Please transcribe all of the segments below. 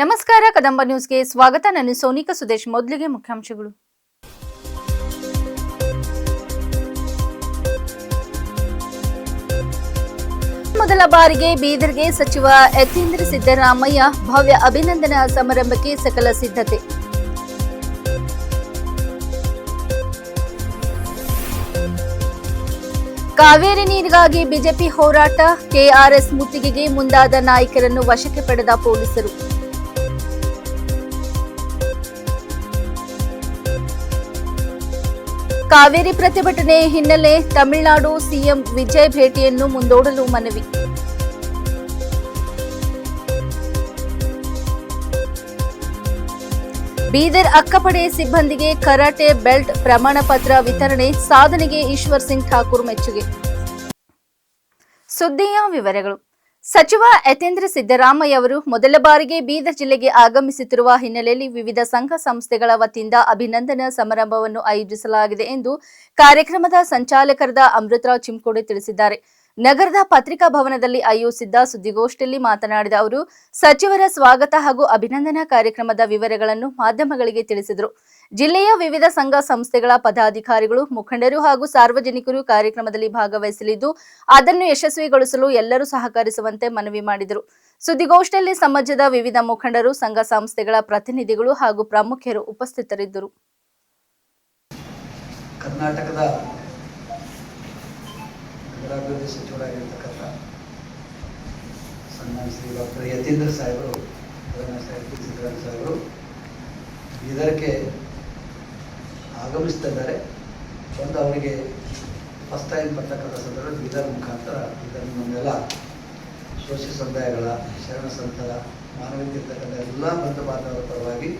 ನಮಸ್ಕಾರ ಕದಂಬ ನ್ಯೂಸ್ಗೆ ಸ್ವಾಗತ. ನಾನು ಸೋನಿಕಾ ಸುದೇಶ್. ಮೊದಲಿಗೆ ಮುಖ್ಯಾಂಶಗಳು. ಮೊದಲ ಬಾರಿಗೆ ಬೀದರ್ಗೆ ಸಚಿವ ಯತೀಂದ್ರ ಸಿದ್ದರಾಮಯ್ಯ ಭವ್ಯ ಅಭಿನಂದನಾ ಸಮಾರಂಭಕ್ಕೆ ಸಕಲ ಸಿದ್ಧತೆ. ಕಾವೇರಿ ನೀರಿಗಾಗಿ ಬಿಜೆಪಿ ಹೋರಾಟ, ಕೆಆರ್ಎಸ್ ಮುತ್ತಿಗೆಗೆ ಮುಂದಾದ ನಾಯಕರನ್ನು ವಶಕ್ಕೆ ಪಡೆದ ಪೊಲೀಸರು. ಕಾವೇರಿ ಪ್ರತಿಭಟನೆ ಹಿನ್ನೆಲೆ ತಮಿಳುನಾಡು ಸಿಎಂ ವಿಜಯ್ ಭೇಟಿಯನ್ನು ಮುಂದೂಡಲು ಮನವಿ. ಬೀದರ್ ಅಕ್ಕಪಡೆ ಸಿಬ್ಬಂದಿಗೆ ಕರಾಟೆ ಬೆಲ್ಟ್ ಪ್ರಮಾಣ ಪತ್ರ ವಿತರಣೆ, ಸಾಧನೆಗೆ ಈಶ್ವರ್ ಸಿಂಗ್ ಠಾಕೂರ್ ಮೆಚ್ಚುಗೆ. ಸುದ್ದಿಯ ವಿವರಗಳು. ಸಚಿವ ಯತೀಂದ್ರ ಸಿದ್ದರಾಮಯ್ಯ ಅವರು ಮೊದಲ ಬಾರಿಗೆ ಬೀದರ್ ಜಿಲ್ಲೆಗೆ ಆಗಮಿಸುತ್ತಿರುವ ಹಿನ್ನೆಲೆಯಲ್ಲಿ ವಿವಿಧ ಸಂಘ ಸಂಸ್ಥೆಗಳ ವತಿಯಿಂದ ಅಭಿನಂದನಾ ಸಮಾರಂಭವನ್ನು ಆಯೋಜಿಸಲಾಗಿದೆ ಎಂದು ಕಾರ್ಯಕ್ರಮದ ಸಂಚಾಲಕರಾದ ಅಮೃತರಾವ್ ಚಿಮ್ಕೋಡೆ ತಿಳಿಸಿದ್ದಾರೆ. ನಗರದ ಪತ್ರಿಕಾ ಭವನದಲ್ಲಿ ಆಯೋಜಿಸಿದ್ದ ಸುದ್ದಿಗೋಷ್ಠಿಯಲ್ಲಿ ಮಾತನಾಡಿದ ಅವರು, ಸಚಿವರ ಸ್ವಾಗತ ಹಾಗೂ ಅಭಿನಂದನಾ ಕಾರ್ಯಕ್ರಮದ ವಿವರಗಳನ್ನು ಮಾಧ್ಯಮಗಳಿಗೆ ತಿಳಿಸಿದರು. ಜಿಲ್ಲೆಯ ವಿವಿಧ ಸಂಘ ಸಂಸ್ಥೆಗಳ ಪದಾಧಿಕಾರಿಗಳು, ಮುಖಂಡರು ಹಾಗೂ ಸಾರ್ವಜನಿಕರು ಕಾರ್ಯಕ್ರಮದಲ್ಲಿ ಭಾಗವಹಿಸಲಿದ್ದು, ಅದನ್ನು ಯಶಸ್ವಿಗೊಳಿಸಲು ಎಲ್ಲರೂ ಸಹಕರಿಸುವಂತೆ ಮನವಿ ಮಾಡಿದರು. ಸುದ್ದಿಗೋಷ್ಠಿಯಲ್ಲಿ ಸಮಾಜದ ವಿವಿಧ ಮುಖಂಡರು, ಸಂಘ ಸಂಸ್ಥೆಗಳ ಪ್ರತಿನಿಧಿಗಳು ಹಾಗೂ ಪ್ರಮುಖರು ಉಪಸ್ಥಿತರಿದ್ದರು. ಕರ್ನಾಟಕದ ನಗರಾಭಿವೃದ್ಧಿ ಸಚಿವರಾಗಿರ್ತಕ್ಕಂಥ ಸನ್ಮಾನ್ಯ ಶ್ರೀ ಡಾಕ್ಟರ್ ಯತೀಂದ್ರ ಸಾಹೇಬರು, ಸಿದ್ದರಾಮಯ್ಯ ಸಾಹೇಬರು ಬೀದರ್ಗೆ ಆಗಮಿಸ್ತಿದ್ದಾರೆ. ಒಂದು ಅವರಿಗೆ ಫಸ್ಟ್ ಟೈಮ್ ಬರ್ತಕ್ಕಂಥ ಸಂದರ್ಭ ಬೀದರ್ ಮುಖಾಂತರ ಬೀದರ್ ನಮ್ಮೆಲ್ಲ ಶೋಷಿತ ಸಮುದಾಯಗಳ, ಶರಣ ಸಂತರ, ಮಾನವೀಯತೆರ್ತಕ್ಕಂಥ ಎಲ್ಲ ಬಂಧು ಬಾಂಧವರ ಪರವಾಗಿ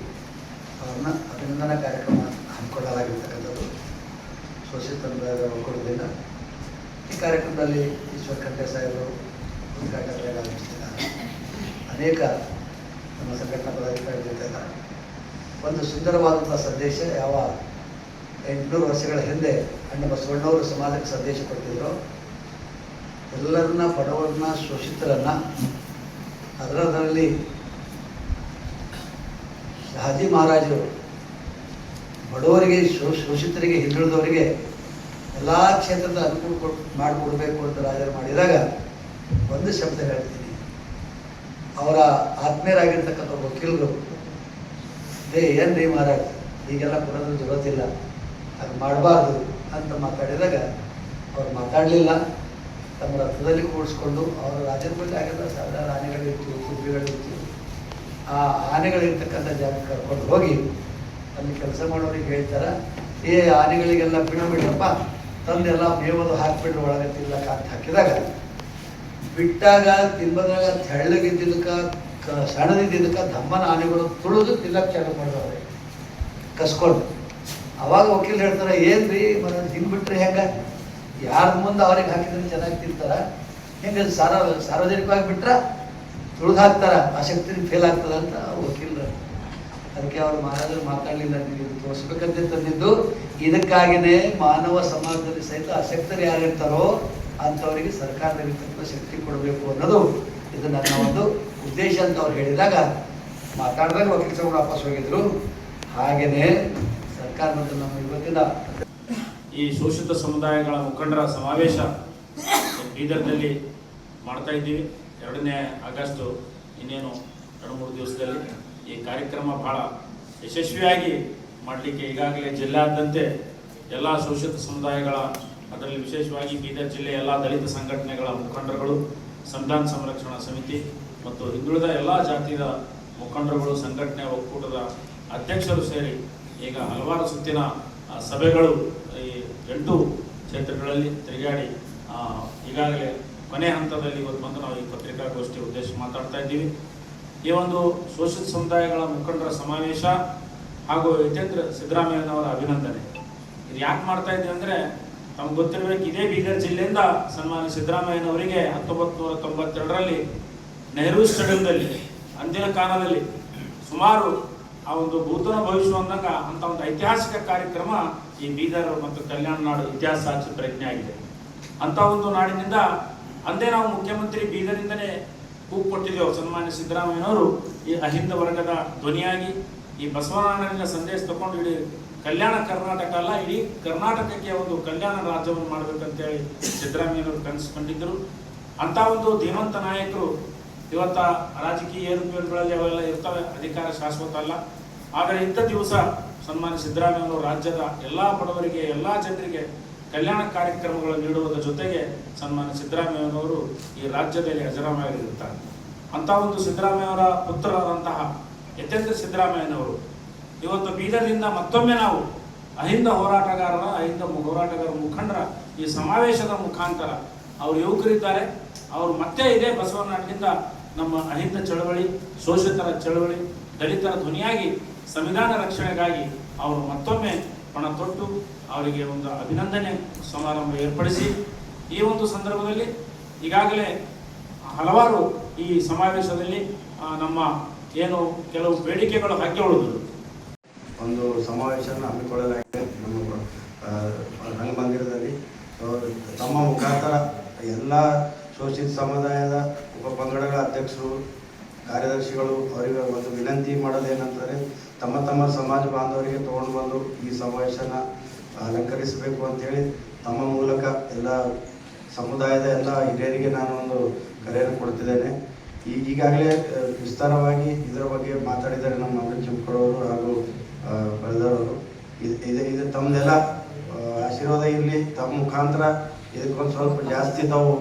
ಅವ್ರನ್ನ ಅಭಿನಂದನಾ ಕಾರ್ಯಕ್ರಮ ಹಮ್ಮಿಕೊಳ್ಳಲಾಗಿರ್ತಕ್ಕಂಥದ್ದು ಶೋಷಿತ ಸಮುದಾಯದ ಒಕ್ಕೂಟದಿಂದ. ಈ ಕಾರ್ಯಕ್ರಮದಲ್ಲಿ ಈಶ್ವರ್ ಖಂಡ್ರೆ ಸಾಹೇಬರು ಉದ್ಘಾಟಕರಾಗಿ ಆಗಮಿಸ್ತಿದ್ದಾರೆ. ಅನೇಕ ನಮ್ಮ ಸಂಘಟನಾ ಪದಾಧಿಕಾರಿಗಳಿದ್ದಾರೆ. ಒಂದು ಸುಂದರವಾದಂಥ ಸಂದೇಶ ಯಾವ 800 ವರ್ಷಗಳ ಹಿಂದೆ ಅಣ್ಣ ಬಸವಣ್ಣವರು ಸಮಾಜಕ್ಕೆ ಸಂದೇಶ ಕೊಡ್ತಿದ್ರು. ಎಲ್ಲರನ್ನ, ಬಡವರನ್ನ, ಶೋಷಿತರನ್ನ, ಅದರಲ್ಲಿ ಶಹಾಜಿ ಮಹಾರಾಜರು ಬಡವರಿಗೆ, ಶೋಷಿತರಿಗೆ, ಹಿಂದುಳಿದವರಿಗೆ ಎಲ್ಲ ಕ್ಷೇತ್ರದ ಅನುಕೂಲ ಮಾಡಿಕೊಡ್ಬೇಕು ಅಂತ ರಾಜರು ಮಾಡಿದಾಗ ಒಂದು ಶಬ್ದ ಹೇಳ್ತೀನಿ. ಅವರ ಆತ್ಮೀಯರಾಗಿರ್ತಕ್ಕಂಥ ವಕೀಲರು, ಏನ್ರಿ ಮಹಾರಾಜ್, ಹೀಗೆಲ್ಲ ಕೊಡೋದ್ರ ಜರುರತಿಲ್ಲ, ಅದು ಮಾಡಬಾರ್ದು ಅಂತ ಮಾತಾಡಿದಾಗ ಅವ್ರು ಮಾತಾಡಲಿಲ್ಲ. ತಮ್ಮ ರಥದಲ್ಲಿ ಕೂಡಿಸ್ಕೊಂಡು ಅವರ ರಾಜ್ಯದ ಬಗ್ಗೆ ಆಗಿಲ್ಲ, ಸಾವಿರಾರು ಆನೆಗಳಿತ್ತು, ಕುದುರೆಗಳಿತ್ತು. ಆ ಆನೆಗಳಿರ್ತಕ್ಕಂಥ ಜಾಗಕ್ಕೆ ಕರ್ಕೊಂಡು ಹೋಗಿ ಅಲ್ಲಿ ಕೆಲಸ ಮಾಡೋರಿಗೆ ಹೇಳ್ತಾರೆ, ಆನೆಗಳಿಗೆಲ್ಲ ಬಿಡಪ್ಪ, ತಂದೆಲ್ಲ ಮೇವದು ಹಾಕ್ಬಿಟ್ರೆ ಒಳಗೆ ತಿನ್ಲಕ್ಕ ಅಂತ ಹಾಕಿದಾಗ ಬಿಟ್ಟಾಗ ತಿಂಬದಾಗ ತೆಳ್ಳಗಿದ್ದಕ್ಕೆ, ಸಣ್ಣದಿದ್ದಕ್ಕೆ ದಮ್ಮನ ಆನೆಗಳು ತುಳಿದು ತಿನ್ನಕ್ಕೆ ಚಾಲು ಮಾಡಿದವ್ರೆ ಕಸ್ಕೊಂಡು. ಅವಾಗ ವಕೀಲ್ ಹೇಳ್ತಾರೆ, ಏನ್ರಿ ಮನೆ ತಿನ್ಬಿಟ್ರೆ ಹೆಂಗೆ, ಯಾರ್ದು ಮುಂದೆ ಅವ್ರಿಗೆ ಹಾಕಿದ್ರೆ ಚೆನ್ನಾಗಿ ತಿಂತಾರ, ಹೆಂಗೆ ಸಾರ್ವಜನಿಕವಾಗಿ ಬಿಟ್ರೆ ತುಳಿದು ಹಾಕ್ತಾರ, ಆಸಕ್ತಿ ಫೇಲ್ ಆಗ್ತದ ಅಂತ ವಕೀಲರು. ಅದಕ್ಕೆ ಅವರು ಮಹಾರಾಜರು ಮಾತಾಡಲಿಲ್ಲ, ನೀವು ತೋರಿಸ್ಬೇಕಂತ ತಂದಿದ್ದು. ಇದಕ್ಕಾಗಿಯೇ ಮಾನವ ಸಮಾಜದಲ್ಲಿ ಸಹಿತ ಆಸಕ್ತರು ಯಾರಿರ್ತಾರೋ ಅಂಥವರಿಗೆ ಸರ್ಕಾರದಲ್ಲಿರ್ತಕ್ಕಂಥ ಶಕ್ತಿ ಕೊಡಬೇಕು ಅನ್ನೋದು ಇದು ನನ್ನ ಒಂದು ಉದ್ದೇಶ ಅಂತ ಅವ್ರು ಹೇಳಿದಾಗ ಮಾತಾಡಿದಾಗ ವಕೀಲ ಸಾಹೇಬರು ವಾಪಸ್ ಹೋಗಿದ್ರು. ಹಾಗೆಯೇ ಸರ್ಕಾರ ಮತ್ತು ನಮ್ಮ ಇವತ್ತಿನ ಈ ಶೋಷಿತ ಸಮುದಾಯಗಳ ಮುಖಂಡರ ಸಮಾವೇಶ ಬೀದರ್ನಲ್ಲಿ ಮಾಡ್ತಾ ಇದ್ದೀವಿ. 2ನೇ ಆಗಸ್ಟ್ ಇನ್ನೇನು 2-3 ದಿವಸದಲ್ಲಿ ಈ ಕಾರ್ಯಕ್ರಮ ಬಹಳ ಯಶಸ್ವಿಯಾಗಿ ಮಾಡಲಿಕ್ಕೆ ಈಗಾಗಲೇ ಜಿಲ್ಲೆಯಾದ್ಯಂತೆ ಎಲ್ಲ ಶೋಷಿತ ಸಮುದಾಯಗಳ, ಅದರಲ್ಲಿ ವಿಶೇಷವಾಗಿ ಬೀದರ್ ಜಿಲ್ಲೆಯ ಎಲ್ಲ ದಲಿತ ಸಂಘಟನೆಗಳ ಮುಖಂಡರುಗಳು, ಸಂವಿಧಾನ ಸಂರಕ್ಷಣಾ ಸಮಿತಿ ಮತ್ತು ಹಿಂದುಳಿದ ಎಲ್ಲ ಜಾತಿಯ ಮುಖಂಡರುಗಳು, ಸಂಘಟನೆ ಒಕ್ಕೂಟದ ಅಧ್ಯಕ್ಷರು ಸೇರಿ ಈಗ ಹಲವಾರು ಸುತ್ತಿನ ಸಭೆಗಳು ಈ 8 ಕ್ಷೇತ್ರಗಳಲ್ಲಿ ತಿರುಗಾಡಿ ಈಗಾಗಲೇ ಕೊನೆ ಹಂತದಲ್ಲಿ ಇವತ್ತು ಬಂದು ನಾವು ಈ ಪತ್ರಿಕಾಗೋಷ್ಠಿ ಉದ್ದೇಶ ಮಾತಾಡ್ತಾ ಇದ್ದೀವಿ. ಈ ಒಂದು ಶೋಷಿತ ಸಮುದಾಯಗಳ ಮುಖಂಡರ ಸಮಾವೇಶ ಹಾಗೂ ಯತೀಂದ್ರ ಸಿದ್ದರಾಮಯ್ಯನವರ ಅಭಿನಂದನೆ ಇದು ಯಾಕೆ ಮಾಡ್ತಾ ಇದ್ದೀವಿ ಅಂದರೆ, ನಮ್ಗೆ ಗೊತ್ತಿರಬೇಕು, ಇದೇ ಬೀದರ್ ಜಿಲ್ಲೆಯಿಂದ ಸನ್ಮಾನ್ಯ ಸಿದ್ದರಾಮಯ್ಯನವರಿಗೆ 1992ರಲ್ಲಿ ನೆಹರು ಸ್ಟೇಡಿಯಂದಲ್ಲಿ ಅಂದಿನ ಕಾಲದಲ್ಲಿ ಸುಮಾರು ಆ ಒಂದು ಭೂತನ ಭವಿಷ್ಯ ಅಂದಾಗ ಅಂತ ಒಂದು ಐತಿಹಾಸಿಕ ಕಾರ್ಯಕ್ರಮ ಈ ಬೀದರ್ ಮತ್ತು ಕಲ್ಯಾಣ ನಾಡು ಇತಿಹಾಸ ಸಾಕ್ಷಿ ಪ್ರಜ್ಞೆ ಆಗಿದೆ. ಅಂತ ಒಂದು ನಾಡಿನಿಂದ ಅಂದೇ ನಾವು ಮುಖ್ಯಮಂತ್ರಿ ಬೀದರಿಂದನೇ ಕೂಗು ಕೊಟ್ಟಿದ್ದೇವೆ. ಸನ್ಮಾನ್ಯ ಸಿದ್ದರಾಮಯ್ಯನವರು ಈ ಅಹಿಂದ ವರ್ಗದ ಧ್ವನಿಯಾಗಿ ಈ ಬಸವಣ್ಣನ ಸಂದೇಶ ತಗೊಂಡು ಇಡೀ ಕಲ್ಯಾಣ ಕರ್ನಾಟಕ ಅಲ್ಲ, ಇಡೀ ಕರ್ನಾಟಕಕ್ಕೆ ಒಂದು ಕಲ್ಯಾಣ ರಾಜ್ಯವನ್ನು ಮಾಡಬೇಕಂತೇಳಿ ಸಿದ್ದರಾಮಯ್ಯನವರು ಕನಸು ಕಂಡಿದ್ದರು. ಅಂಥ ಒಂದು ಧೀಮಂತ ನಾಯಕರು ಇವತ್ತ ರಾಜಕೀಯ ಏರುಪೇರುಗಳಲ್ಲಿ ಅವೆಲ್ಲ ಇರ್ತವೆ, ಅಧಿಕಾರ ಶಾಶ್ವತ ಅಲ್ಲ. ಆದರೆ ಇಂಥ ದಿವಸ ಸನ್ಮಾನ್ಯ ಸಿದ್ದರಾಮಯ್ಯನವರು ರಾಜ್ಯದ ಎಲ್ಲ ಬಡವರಿಗೆ, ಎಲ್ಲ ಜನರಿಗೆ ಕಲ್ಯಾಣ ಕಾರ್ಯಕ್ರಮಗಳು ನೀಡುವುದರ ಜೊತೆಗೆ ಸನ್ಮಾನ್ಯ ಸಿದ್ದರಾಮಯ್ಯನವರು ಈ ರಾಜ್ಯದಲ್ಲಿ ಅಜರಾಮರಾಗಿರುತ್ತಾರೆ. ಅಂಥ ಒಂದು ಸಿದ್ದರಾಮಯ್ಯವರ ಪುತ್ರರಾದಂತಹ ಯತೇಂದ್ರ ಸಿದ್ದರಾಮಯ್ಯನವರು ಇವತ್ತು ಬೀದರ್ನಿಂದ ಮತ್ತೊಮ್ಮೆ ನಾವು ಅಹಿಂದ ಹೋರಾಟಗಾರರ ಮುಖಂಡರ ಈ ಸಮಾವೇಶದ ಮುಖಾಂತರ ಅವರು ಯುವಕರಿದ್ದಾರೆ, ಅವರು ಮತ್ತೆ ಇದೇ ಬಸವನಾಡಿನಿಂದ ನಮ್ಮ ಅಹಿಂದ ಚಳವಳಿ, ಶೋಷಿತರ ಚಳವಳಿ, ದಲಿತರ ಧ್ವನಿಯಾಗಿ ಸಂವಿಧಾನ ರಕ್ಷಣೆಗಾಗಿ ಅವರು ಮತ್ತೊಮ್ಮೆ ಪಣ ತೊಟ್ಟು ಅವರಿಗೆ ಒಂದು ಅಭಿನಂದನೆ ಸಮಾರಂಭ ಏರ್ಪಡಿಸಿ, ಈ ಒಂದು ಸಂದರ್ಭದಲ್ಲಿ ಈಗಾಗಲೇ ಹಲವಾರು ಈ ಸಮಾವೇಶದಲ್ಲಿ ನಮ್ಮ ಏನು ಕೆಲವು ಬೇಡಿಕೆಗಳು ಹಾಕಿ ಉಳಿದ್ರು. ಒಂದು ಸಮಾವೇಶವನ್ನು ಹಮ್ಮಿಕೊಳ್ಳಲಾಗಿದೆ ನಮ್ಮ ರಂಗಮಂದಿರದಲ್ಲಿ. ತಮ್ಮ ಮುಖಾಂತರ ಎಲ್ಲ ಶೋಷಿತ ಸಮುದಾಯದ ಉಪಪಂಗಡಗಳ ಅಧ್ಯಕ್ಷರು, ಕಾರ್ಯದರ್ಶಿಗಳು ಅವರಿಗೆ ಒಂದು ವಿನಂತಿ ಮಾಡೋದೇನಂದರೆ ತಮ್ಮ ಸಮಾಜ ಬಾಂಧವರಿಗೆ ತೊಗೊಂಡು ಬಂದು ಈ ಸಮಾವೇಶನ ಅಲಂಕರಿಸಬೇಕು ಅಂತೇಳಿ ತಮ್ಮ ಮೂಲಕ ಎಲ್ಲ ಸಮುದಾಯದ ಎಲ್ಲ ಹಿರಿಯರಿಗೆ ನಾನು ಒಂದು ಕರೆಯನ್ನು ಕೊಡ್ತಿದ್ದೇನೆ. ಈಗಾಗಲೇ ವಿಸ್ತಾರವಾಗಿ ಇದರ ಬಗ್ಗೆ ಮಾತಾಡಿದ್ದಾರೆ ನಮ್ಮ ಅಮೃತ್ ಚಿಂಪಡವರು ಹಾಗೂ ಬರೆದವರು. ಇದು ತಮ್ಮದೆಲ್ಲ ಆಶೀರ್ವಾದ ಇರಲಿ. ತಮ್ಮ ಮುಖಾಂತರ ಇದಕ್ಕೊಂದು ಸ್ವಲ್ಪ ಜಾಸ್ತಿ ತಾವು.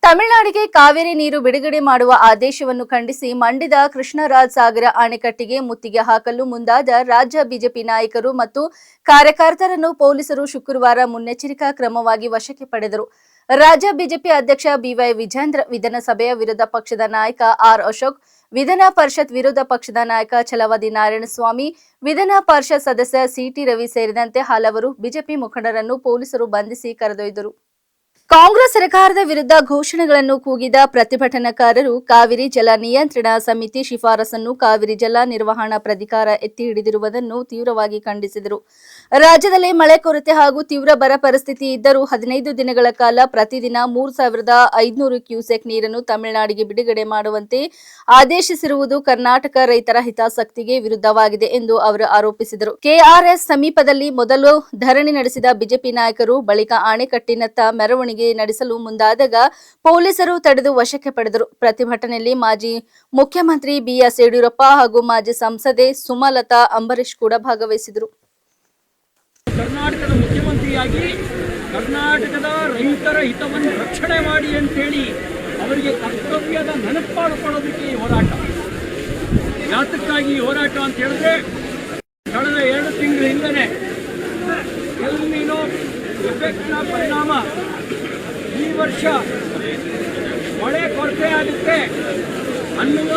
ತಮಿಳುನಾಡಿಗೆ ಕಾವೇರಿ ನೀರು ಬಿಡುಗಡೆ ಮಾಡುವ ಆದೇಶವನ್ನು ಖಂಡಿಸಿ ಮಂಡ್ಯದ ಕೃಷ್ಣರಾಜ ಸಾಗರ ಅಣೆಕಟ್ಟಿಗೆ ಮುತ್ತಿಗೆ ಹಾಕಲು ಮುಂದಾದ ರಾಜ್ಯ ಬಿಜೆಪಿ ನಾಯಕರು ಮತ್ತು ಕಾರ್ಯಕರ್ತರನ್ನು ಪೊಲೀಸರು ಶುಕ್ರವಾರ ಮುನ್ನೆಚ್ಚರಿಕಾ ಕ್ರಮವಾಗಿ ವಶಕ್ಕೆ ಪಡೆದರು. ರಾಜ್ಯ ಬಿಜೆಪಿ ಅಧ್ಯಕ್ಷ ಬಿವೈ ವಿಜೇಂದ್ರ, ವಿಧಾನಸಭೆಯ ವಿರೋಧ ಪಕ್ಷದ ನಾಯಕ ಆರ್ ಅಶೋಕ್, ವಿಧಾನ ಪರಿಷತ್ ವಿರೋಧ ಪಕ್ಷದ ನಾಯಕ ಛಲವಾದಿ ನಾರಾಯಣಸ್ವಾಮಿ, ವಿಧಾನ ಪರಿಷತ್ ಸದಸ್ಯ ಸಿಟಿ ರವಿ ಸೇರಿದಂತೆ ಹಲವರು ಬಿಜೆಪಿ ಮುಖಂಡರನ್ನು ಪೊಲೀಸರು ಬಂಧಿಸಿ ಕರೆದೊಯ್ದರು. ಕಾಂಗ್ರೆಸ್ ಸರ್ಕಾರದ ವಿರುದ್ಧ ಘೋಷಣೆಗಳನ್ನು ಕೂಗಿದ ಪ್ರತಿಭಟನಾಕಾರರು ಕಾವಿರಿ ಜಲ ನಿಯಂತ್ರಣ ಸಮಿತಿ ಶಿಫಾರಸನ್ನು ಕಾವಿರಿ ಜಲ ನಿರ್ವಹಣಾ ಪ್ರಾಧಿಕಾರ ಎತ್ತಿ ಹಿಡಿದಿರುವುದನ್ನು ತೀವ್ರವಾಗಿ ಖಂಡಿಸಿದರು. ರಾಜ್ಯದಲ್ಲಿ ಮಳೆ ಕೊರತೆ ಹಾಗೂ ತೀವ್ರ ಬರ ಪರಿಸ್ಥಿತಿ ಇದ್ದರೂ 15 ದಿನಗಳ ಕಾಲ ಪ್ರತಿದಿನ 3,500 ಕ್ಯೂಸೆಕ್ ನೀರನ್ನು ತಮಿಳುನಾಡಿಗೆ ಬಿಡುಗಡೆ ಮಾಡುವಂತೆ ಆದೇಶಿಸಿರುವುದು ಕರ್ನಾಟಕ ರೈತರ ಹಿತಾಸಕ್ತಿಗೆ ವಿರುದ್ಧವಾಗಿದೆ ಎಂದು ಅವರು ಆರೋಪಿಸಿದರು. ಕೆಆರ್ಎಸ್ ಸಮೀಪದಲ್ಲಿ ಮೊದಲು ಧರಣಿ ನಡೆಸಿದ ಬಿಜೆಪಿ ನಾಯಕರು ಬಳಿಕ ಅಣೆಕಟ್ಟಿನತ್ತ ಮೆರವಣಿಗೆ ನಡೆಸಲು ಮುಂದಾದಾಗ ಪೊಲೀಸರು ತಡೆದು ವಶಕ್ಕೆ ಪಡೆದರು. ಪ್ರತಿಭಟನೆಯಲ್ಲಿ ಮಾಜಿ ಮುಖ್ಯಮಂತ್ರಿ ಬಿಎಸ್ ಯಡಿಯೂರಪ್ಪ ಹಾಗೂ ಮಾಜಿ ಸಂಸದೆ ಸುಮಲತಾ ಅಂಬರೀಶ್ ಕೂಡ ಭಾಗವಹಿಸಿದರು. ಕರ್ನಾಟಕದ ಮುಖ್ಯಮಂತ್ರಿಯಾಗಿ ಕರ್ನಾಟಕದ ರೈತರ ಹಿತವನ್ನು ರಕ್ಷಣೆ ಮಾಡಿ ಅಂತೇಳಿ ಅವರಿಗೆ ಕರ್ತವ್ಯದ ನೆನಪು ಮಾಡಿಕೊಳ್ಳೋದಕ್ಕೆ ಈ ಹೋರಾಟ. ಯಾತಕ್ಕಾಗಿ ಹೋರಾಟ ಅಂತ ಹೇಳಿದ್ರೆ ಕಳೆದ 2 ತಿಂಗಳ ಹಿಂದೆ ಎಲ್ ನೀನೋ ಎಫೆಕ್ಟ್ನ ಪರಿಣಾಮ ಈ ವರ್ಷ ಮಳೆ ಕೊರತೆ ಆಗುತ್ತೆ ಅನ್ನುವ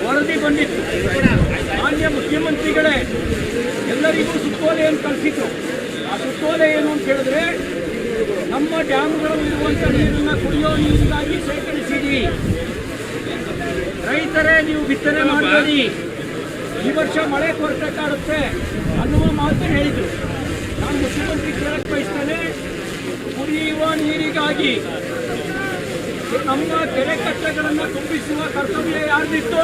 ವರದಿ ಬಂದಿತ್ತು. ಮಾನ್ಯ ಮುಖ್ಯಮಂತ್ರಿಗಳೇ ಎಲ್ಲರಿಗೂ ಸುತ್ತೋಲೆಯನ್ನು ಕಳಿಸಿದ್ರು. ಆ ಸುತ್ತೋಲೆ ಏನು ಅಂತ ಹೇಳಿದ್ರೆ, ನಮ್ಮ ಡ್ಯಾಮ್ಗಳಲ್ಲಿರುವಂಥ ನೀರನ್ನು ಕುಡಿಯೋ ನೀರಿಗಾಗಿ ಶೇಖರಿಸಿರಿ, ರೈತರೇ ನೀವು ಬಿತ್ತನೆ ಮಾಡಬೇಡಿ, ಈ ವರ್ಷ ಮಳೆ ಕೊರತೆ ಕಾಡುತ್ತೆ ಅನ್ನುವ ಮಾತು ಹೇಳಿದರು. ನಾನು ಮುಖ್ಯಮಂತ್ರಿ ಕೇಳಕ್ಕೆ ಬಯಸ್ತೇನೆ, ಕುಡಿಯುವ ನೀರಿಗಾಗಿ ನಮ್ಮ ಕೆರೆ ಕಟ್ಟೆಗಳನ್ನು ತುಂಬಿಸುವ ಕರ್ತವ್ಯ ಯಾರ್ದಿತ್ತು?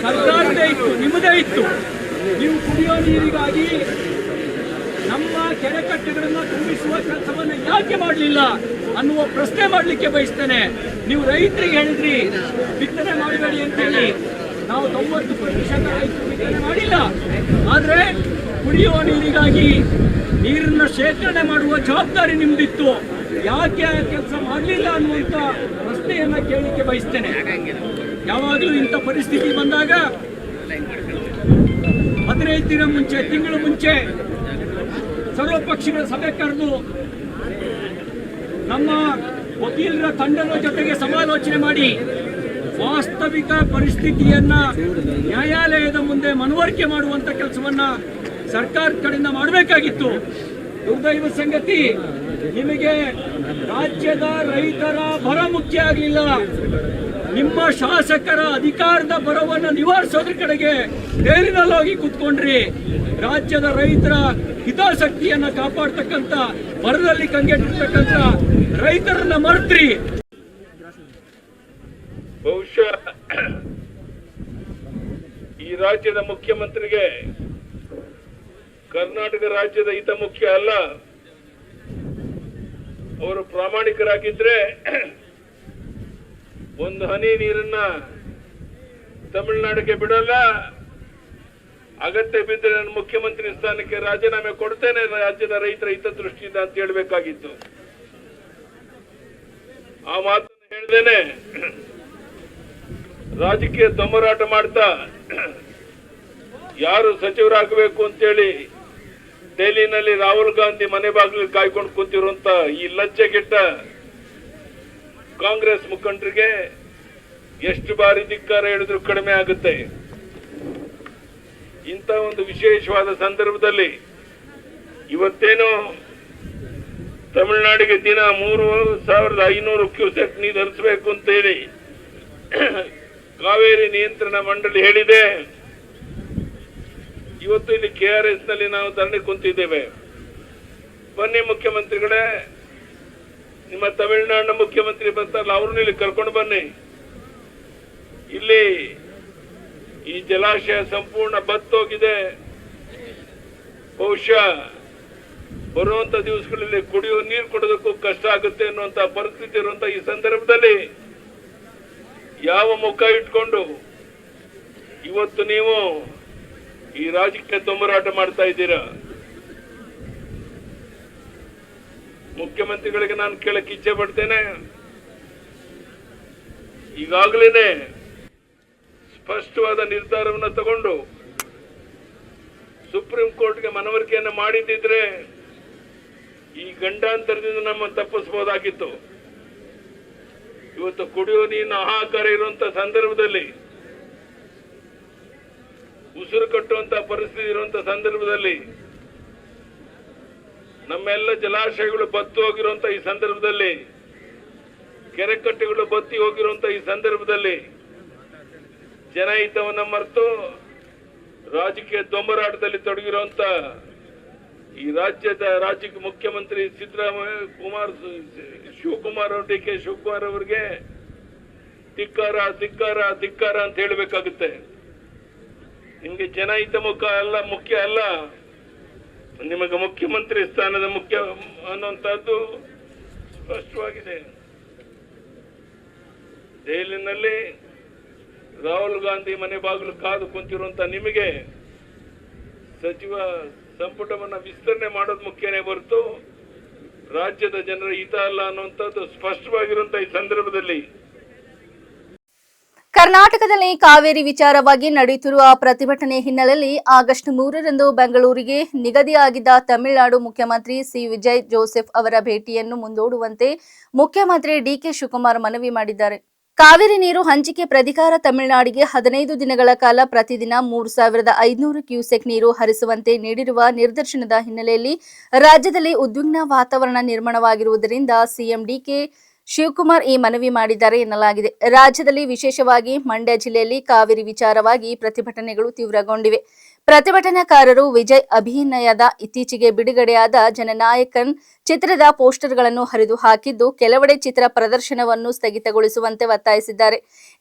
ಸರ್ಕಾರದೇ ಇತ್ತು, ನಿಮ್ಮದೇ ಇತ್ತು. ನೀವು ಕುಡಿಯೋ ನೀರಿಗಾಗಿ ನಮ್ಮ ಕೆರೆ ಕಟ್ಟೆಗಳನ್ನು ತುಂಬಿಸುವ ಕೆಲಸವನ್ನು ಯಾಕೆ ಮಾಡಲಿಲ್ಲ ಅನ್ನುವ ಪ್ರಶ್ನೆ ಮಾಡಲಿಕ್ಕೆ ಬಯಸ್ತೇನೆ. ನೀವು ರೈತರಿಗೆ ಹೇಳಿದ್ರಿ ಬಿತ್ತನೆ ಮಾಡಬೇಡಿ ಅಂತೇಳಿ, ನಾವು 90% ರೈತರು ಬಿತ್ತನೆ ಮಾಡಿಲ್ಲ. ಆದರೆ ಕುಡಿಯುವ ನೀರಿಗಾಗಿ ನೀರನ್ನು ಶೇಖರಣೆ ಮಾಡುವ ಜವಾಬ್ದಾರಿ ನಿಮ್ದಿತ್ತು, ಯಾಕೆ ಆ ಕೆಲಸ ಮಾಡಲಿಲ್ಲ ಅನ್ನುವಂಥ ಪ್ರಶ್ನೆಯನ್ನು ಕೇಳಲಿಕ್ಕೆ ಬಯಸ್ತೇನೆ. ಯಾವಾಗಲೂ ಇಂಥ ಪರಿಸ್ಥಿತಿ ಬಂದಾಗ 15 ದಿನ ಮುಂಚೆ, ತಿಂಗಳ ಮುಂಚೆ ಸರ್ವಪಕ್ಷಗಳ ಸಭೆ ಕರೆದು ನಮ್ಮ ವಕೀಲರ ತಂಡದ ಜೊತೆಗೆ ಸಮಾಲೋಚನೆ ಮಾಡಿ ವಾಸ್ತವಿಕ ಪರಿಸ್ಥಿತಿಯನ್ನ ನ್ಯಾಯಾಲಯದ ಮುಂದೆ ಮನವರಿಕೆ ಮಾಡುವಂತ ಕೆಲಸವನ್ನ ಸರ್ಕಾರದ ಕಡೆಯಿಂದ ಮಾಡಬೇಕಾಗಿತ್ತು. ದುರ್ದೈವ ಸಂಗತಿ, ನಿಮಗೆ ರಾಜ್ಯದ ರೈತರ ಬರ ಮುಖ್ಯ ಆಗಲಿಲ್ಲ. ನಿಮ್ಮ ಶಾಸಕರ ಅಧಿಕಾರದ ಬರವನ್ನು ನಿವಾರಿಸೋದ್ರ ಕಡೆಗೆ ತೇರಿನಲ್ಲಿ ಹೋಗಿ ಕೂತ್ಕೊಂಡ್ರಿ. ರಾಜ್ಯದ ರೈತರ ಹಿತಾಸಕ್ತಿಯನ್ನ ಕಾಪಾಡ್ತಕ್ಕಂಥ, ಬರದಲ್ಲಿ ಕಂಗೆಟ್ಟಿರ್ತಕ್ಕಂಥ ರೈತರನ್ನ ಮರೆತ್ರಿ. ಬಹುಶಃ ಈ ರಾಜ್ಯದ ಮುಖ್ಯಮಂತ್ರಿಗೆ ಕರ್ನಾಟಕ ರಾಜ್ಯದ ಹಿತ ಮುಖ್ಯ ಅಲ್ಲ. ಅವರು ಪ್ರಾಮಾಣಿಕರಾಗಿದ್ರೆ ಒಂದು ಹನಿ ನೀರನ್ನ ತಮಿಳುನಾಡಿಗೆ ಬಿಡಲ್ಲ. ಅಗತ್ಯ ಬಿದ್ದರೆ ನಾನು ಮುಖ್ಯಮಂತ್ರಿ ಸ್ಥಾನಕ್ಕೆ ರಾಜೀನಾಮೆ ಕೊಡ್ತೇನೆ ರಾಜ್ಯದ ರೈತರ ಹಿತದೃಷ್ಟಿಯಿಂದ ಅಂತ ಹೇಳ್ಬೇಕಾಗಿತ್ತು. ಆ ಮಾತನ್ನು ಹೇಳ್ದೇನೆ ರಾಜಕೀಯ ದೊಂಬರಾಟ ಮಾಡ್ತಾ ಯಾರು ಸಚಿವರಾಗಬೇಕು ಅಂತೇಳಿ ದೆಹಲಿನಲ್ಲಿ ರಾಹುಲ್ ಗಾಂಧಿ ಮನೆ ಬಾಗಿಲಿಗೆ ಕಾಯ್ಕೊಂಡು ಕೂತಿರುವಂತ ಈ ಲಜ್ಜೆಗೆಟ್ಟ ಕಾಂಗ್ರೆಸ್ ಮುಖಂಡರಿಗೆ ಎಷ್ಟು ಬಾರಿ ಧಿಕ್ಕಾರ ಹೇಳಿದ್ರು ಕಡಿಮೆ ಆಗುತ್ತೆ. ಇಂಥ ಒಂದು ವಿಶೇಷವಾದ ಸಂದರ್ಭದಲ್ಲಿ ಇವತ್ತೇನು ತಮಿಳುನಾಡಿಗೆ ದಿನ 3,500 ಕ್ಯೂಸೆಕ್ ನೀರು ಹರಿಸಬೇಕು ಅಂತೇಳಿ ಕಾವೇರಿ ನಿಯಂತ್ರಣ ಮಂಡಳಿ ಹೇಳಿದೆ. ಇವತ್ತು ಇಲ್ಲಿ KRS ನಲ್ಲಿ ನಾವು ಧರಣಿ ಕುಂತಿದ್ದೇವೆ. ಬನ್ನಿ ಮುಖ್ಯಮಂತ್ರಿಗಳೇ, ನಿಮ್ಮ ತಮಿಳುನಾಡಿನ ಮುಖ್ಯಮಂತ್ರಿ ಬರ್ತಾರಲ್ಲ ಅವ್ರನ್ನ ಇಲ್ಲಿ ಕರ್ಕೊಂಡು ಬನ್ನಿ. ಇಲ್ಲಿ ಈ ಜಲಾಶಯ ಸಂಪೂರ್ಣ ಬತ್ತೋಗಿದೆ. ಬಹುಶಃ ಬರುವಂತ ದಿವಸಗಳಲ್ಲಿ ಕುಡಿಯುವ ನೀರು ಕೊಡೋದಕ್ಕೂ ಕಷ್ಟ ಆಗುತ್ತೆ ಅನ್ನುವಂತ ಪರಿಸ್ಥಿತಿ ಇರುವಂತ ಈ ಸಂದರ್ಭದಲ್ಲಿ ಯಾವ ಮುಖ ಇಟ್ಕೊಂಡು ಇವತ್ತು ನೀವು ಈ ರಾಜಕೀಯ ದೊಂಬರಾಟ ಮಾಡ್ತಾ ಇದ್ದೀರಾ? ಮುಖ್ಯಮಂತ್ರಿಗಳಿಗೆ ನಾನು ಕೇಳಕ್ಕೆ ಇಚ್ಛೆ ಪಡ್ತೇನೆ, ಈಗಾಗಲೇ ಸ್ಪಷ್ಟವಾದ ನಿರ್ಧಾರವನ್ನು ತಗೊಂಡು ಸುಪ್ರೀಂ ಕೋರ್ಟ್ಗೆ ಮನವರಿಕೆಯನ್ನು ಮಾಡಿದ್ದಿದ್ರೆ ಈ ಗಂಡಾಂತರದಿಂದ ನಮ್ಮ ತಪ್ಪಿಸಬಹುದಾಗಿತ್ತು. ಇವತ್ತು ಕುಡಿಯುವ ನೀರಿನ ಹಾಹಾಕಾರ ಇರುವಂತ ಸಂದರ್ಭದಲ್ಲಿ, ಉಸಿರು ಕಟ್ಟುವಂತ ಪರಿಸ್ಥಿತಿ ಇರುವಂತ ಸಂದರ್ಭದಲ್ಲಿ, ನಮ್ಮೆಲ್ಲ ಜಲಾಶಯಗಳು ಬತ್ತಿ ಹೋಗಿರುವಂತ ಈ ಸಂದರ್ಭದಲ್ಲಿ, ಕೆರೆಕಟ್ಟೆಗಳು ಬತ್ತಿ ಹೋಗಿರುವಂತ ಈ ಸಂದರ್ಭದಲ್ಲಿ ಜನಹಿತವನ್ನ ಮರೆತು ರಾಜಕೀಯ ದೊಂಬರಾಟದಲ್ಲಿ ತೊಡಗಿರುವಂತ ಈ ರಾಜ್ಯ ಮುಖ್ಯಮಂತ್ರಿ ಶಿವಕುಮಾರ್ DK ಶಿವಕುಮಾರ್ ಅವರಿಗೆ ಧಿಕ್ಕಾರ ಧಿಕ್ಕಾರ ಧಿಕ್ಕಾರ ಅಂತ ಹೇಳಬೇಕಾಗುತ್ತೆ. ನಿಮ್ಗೆ ಜನಹಿತ ಮುಖ್ಯ ಅಲ್ಲ, ನಿಮಗೆ ಮುಖ್ಯಮಂತ್ರಿ ಸ್ಥಾನದ ಮುಖ್ಯ ಅನ್ನುವಂಥದ್ದು ಸ್ಪಷ್ಟವಾಗಿದೆ. ದೆಹಲಿನಲ್ಲಿ ರಾಹುಲ್ ಗಾಂಧಿ ಮನೆ ಬಾಗಿಲು ಕಾದು ಕುಂತಿರುವಂತ ನಿಮಗೆ ಸಚಿವ ಸಂಪುಟವನ್ನ ವಿಸ್ತರಣೆ ಮಾಡೋದು ಮುಖ್ಯನೇ ಹೊರತು ರಾಜ್ಯದ ಜನರ ಹಿತ ಅಲ್ಲ ಅನ್ನುವಂಥದ್ದು ಸ್ಪಷ್ಟವಾಗಿರುವಂತ ಈ ಸಂದರ್ಭದಲ್ಲಿ ಕರ್ನಾಟಕದಲ್ಲಿ ಕಾವೇರಿ ವಿಚಾರವಾಗಿ ನಡೆಯುತ್ತಿರುವ ಪ್ರತಿಭಟನೆ ಹಿನ್ನೆಲೆಯಲ್ಲಿ ಆಗಸ್ಟ್ 3ರಂದು ಬೆಂಗಳೂರಿಗೆ ನಿಗದಿಯಾಗಿದ್ದ ತಮಿಳುನಾಡು ಮುಖ್ಯಮಂತ್ರಿ ಸಿ ವಿಜಯ್ ಜೋಸೆಫ್ ಅವರ ಭೇಟಿಯನ್ನು ಮುಂದೂಡುವಂತೆ ಮುಖ್ಯಮಂತ್ರಿ DK ಶಿವಕುಮಾರ್ ಮನವಿ ಮಾಡಿದ್ದಾರೆ. ಕಾವೇರಿ ನೀರು ಹಂಚಿಕೆ ಪ್ರಾಧಿಕಾರ ತಮಿಳುನಾಡಿಗೆ 15 ದಿನಗಳ ಕಾಲ ಪ್ರತಿದಿನ 3,500 ಕ್ಯೂಸೆಕ್ ನೀರು ಹರಿಸುವಂತೆ ನೀಡಿರುವ ನಿರ್ದೇಶನದ ಹಿನ್ನೆಲೆಯಲ್ಲಿ ರಾಜ್ಯದಲ್ಲಿ ಉದ್ವಿಗ್ನ ವಾತಾವರಣ ನಿರ್ಮಾಣವಾಗಿರುವುದರಿಂದ ಸಿಎಂ DK ಶಿವಕುಮಾರ್ ಈ ಮನವಿ ಮಾಡಿದ್ದಾರೆ ಎನ್ನಲಾಗಿದೆ. ರಾಜ್ಯದಲ್ಲಿ ವಿಶೇಷವಾಗಿ ಮಂಡ್ಯ ಜಿಲ್ಲೆಯಲ್ಲಿ ಕಾವೇರಿ ವಿಚಾರವಾಗಿ ಪ್ರತಿಭಟನೆಗಳು ತೀವ್ರಗೊಂಡಿವೆ. ಪ್ರತಿಭಟನಾಕಾರರು ವಿಜಯ್ ಅಭಿನಯದ ಇತ್ತೀಚೆಗೆ ಬಿಡುಗಡೆಯಾದ ಜನನಾಯಕನ್ ಚಿತ್ರದ ಪೋಸ್ಟರ್ಗಳನ್ನು ಹರಿದು ಹಾಕಿದ್ದು ಕೆಲವೆಡೆ ಚಿತ್ರ ಪ್ರದರ್ಶನವನ್ನು ಸ್ಥಗಿತಗೊಳಿಸುವಂತೆ ಒತ್ತಾಯಿಸಿದ್ದಾರೆ.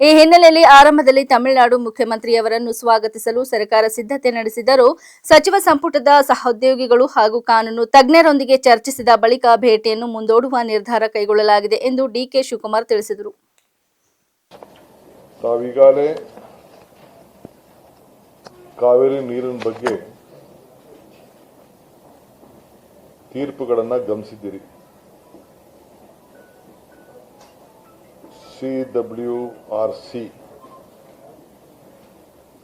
ಈ ಹಿನ್ನೆಲೆಯಲ್ಲಿ ಆರಂಭದಲ್ಲಿ ತಮಿಳುನಾಡು ಮುಖ್ಯಮಂತ್ರಿಯವರನ್ನು ಸ್ವಾಗತಿಸಲು ಸರ್ಕಾರ ಸಿದ್ಧತೆ ನಡೆಸಿದರೂ ಸಚಿವ ಸಂಪುಟದ ಸಹೋದ್ಯೋಗಿಗಳು ಹಾಗೂ ಕಾನೂನು ತಜ್ಞರೊಂದಿಗೆ ಚರ್ಚಿಸಿದ ಬಳಿಕ ಭೇಟಿಯನ್ನು ಮುಂದೂಡುವ ನಿರ್ಧಾರ ಕೈಗೊಳ್ಳಲಾಗಿದೆ ಎಂದು DK ಶಿವಕುಮಾರ್ ತಿಳಿಸಿದರು. ಕಾವೇರಿ ನೀರಿನ ಬಗ್ಗೆ ತೀರ್ಪುಗಳನ್ನು ಗಮನಿಸಿದ್ದೀರಿ. CWRC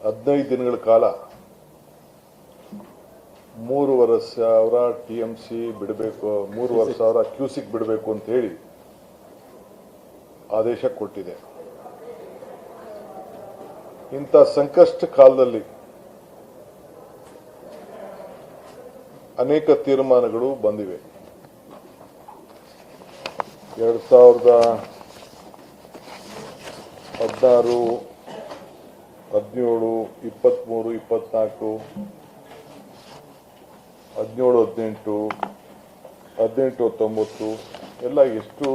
15 ದಿನಗಳ ಕಾಲ 3,500 TMC ಬಿಡಬೇಕು, 3,500 ಕ್ಯೂಸಿಕ್ ಬಿಡಬೇಕು ಅಂತ ಹೇಳಿ ಆದೇಶ ಕೊಟ್ಟಿದೆ. ಇಂಥ ಸಂಕಷ್ಟ ಕಾಲದಲ್ಲಿ ಅನೇಕ ತೀರ್ಮಾನಗಳು ಬಂದಿವೆ. 2016, 17, 23, 24, 17, 18, 19 ಎಲ್ಲ ಎಷ್ಟು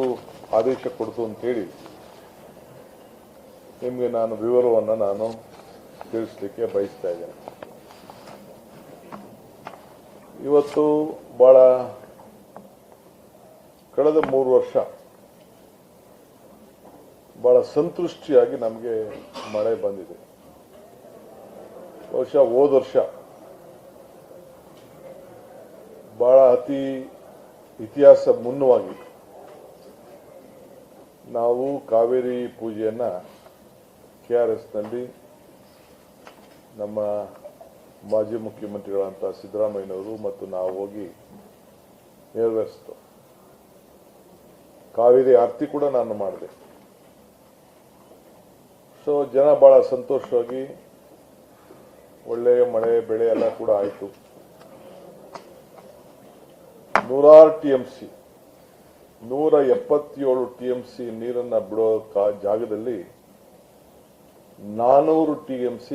ಆದೇಶ ಕೊಡ್ತು ಅಂತೇಳಿ ನಿಮಗೆ ನಾನು ವಿವರವನ್ನು ನಾನು ತಿಳಿಸ್ಲಿಕ್ಕೆ ಬಯಸ್ತಾ ಇದ್ದೇನೆ. ಇವತ್ತು ಬಹಳ ಕಳೆದ 3 ವರ್ಷ ಬಹಳ ಸಂತೃಷ್ಟಿಯಾಗಿ ನಮಗೆ ಮಳೆ ಬಂದಿದೆ. ಬಹುಶಃ ಹೋದ ವರ್ಷ ಬಹಳ ಅತಿ ಇತಿಹಾಸ ಮುನ್ನವಾಗಿ ನಾವು ಕಾವೇರಿ ಪೂಜೆಯನ್ನ KRSನಲ್ಲಿ ನಮ್ಮ ಮಾಜಿ ಮುಖ್ಯಮಂತ್ರಿಗಳಂತ ಸಿದ್ದರಾಮಯ್ಯನವರು ಮತ್ತು ನಾವು ಹೋಗಿ ನೆರವೇರಿಸಿತು. ಕಾವೇರಿ ಆರತಿ ಕೂಡ ನಾನು ಮಾಡಿದೆ. ಸೊ ಜನ ಬಹಳ ಸಂತೋಷವಾಗಿ ಒಳ್ಳೆಯ ಮಳೆ ಬೆಳೆ ಎಲ್ಲ ಕೂಡ ಆಯಿತು. 106 TMC 177 TMC ನೀರನ್ನ ಬಿಡೋ ಜಾಗದಲ್ಲಿ 400 TMC